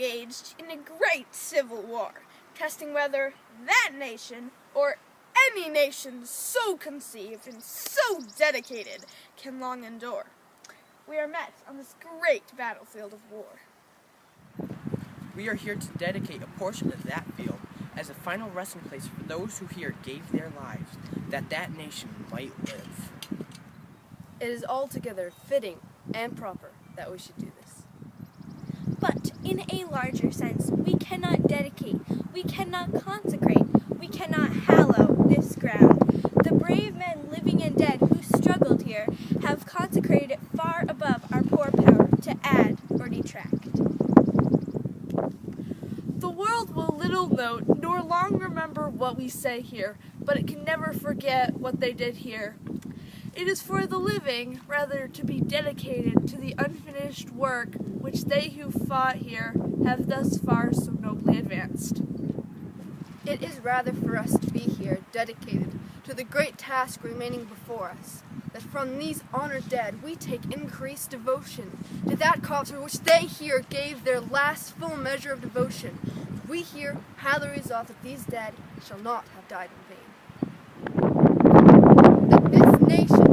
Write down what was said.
engaged in a great civil war, testing whether that nation, or any nation so conceived and so dedicated, can long endure. We are met on this great battlefield of war. We are here to dedicate a portion of that field as a final resting place for those who here gave their lives, that that nation might live. It is altogether fitting and proper that we should do this. But in a larger sense, we cannot dedicate, we cannot consecrate, we cannot hallow this ground. The brave men living and dead who struggled here have consecrated it far above our poor power to add or detract. The world will little note nor long remember what we say here, but it can never forget what they did here. It is for the living rather to be dedicated to the unfinished work which they who fought here have thus far so nobly advanced. It is rather for us to be here dedicated to the great task remaining before us, that from these honored dead we take increased devotion to that cause for which they here gave their last full measure of devotion. We here have the resolve that these dead shall not have died in vain. That this nation